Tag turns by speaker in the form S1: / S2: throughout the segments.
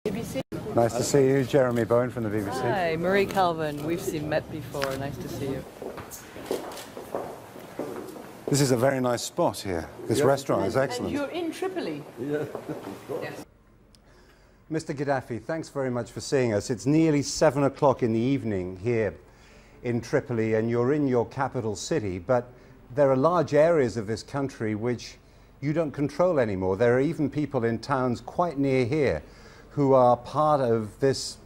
S1: BBC.
S2: Nice to see you, Jeremy Bowen from the BBC.
S1: Hi, Marie Calvin. We've met before. Nice to see you.
S2: This is a very nice spot here. This restaurant is excellent.
S1: And you're in Tripoli.
S3: Yeah.
S1: Yes.
S2: Mr. Gaddafi, thanks very much for seeing us. It's nearly 7 o'clock in the evening here in Tripoli, and you're in your capital city, but there are large areas of this country which you don't control anymore. There are even people in towns quite near here who are part of this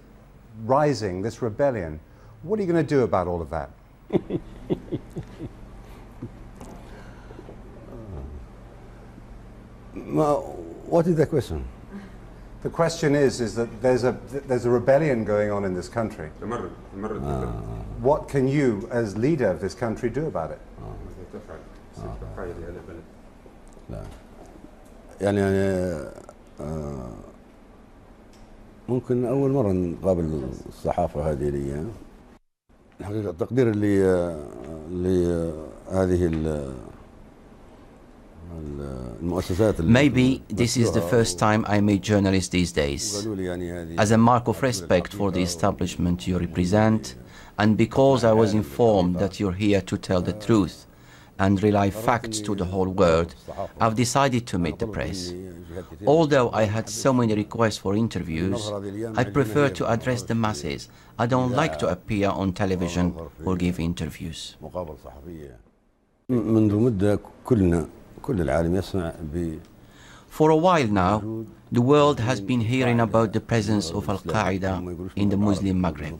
S2: rising, this rebellion. What are you going to do about all of that?
S3: What is the question?
S2: The question is that there's a rebellion going on in this country. What can you, as leader of this country, do about it?
S3: لا يعني ممكن أول مرة نقابل الصحافة هذه الأيام. الحقيقة التقدير لهذه
S4: Maybe this is the first time I meet journalists these days. As a mark of respect for the establishment you represent, and because I was informed that you're here to tell the truth and relay facts to the whole world, I've decided to meet the press. Although I had so many requests for interviews, I prefer to address the masses. I don't like to appear on television or give interviews. For a while now, the world has been hearing about the presence of Al-Qaeda in the Muslim Maghreb.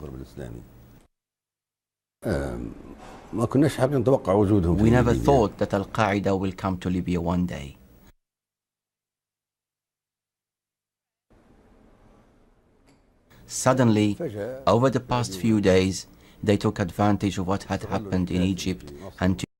S4: We never thought that Al-Qaeda will come to Libya one day. Suddenly, over the past few days, they took advantage of what had happened in Egypt and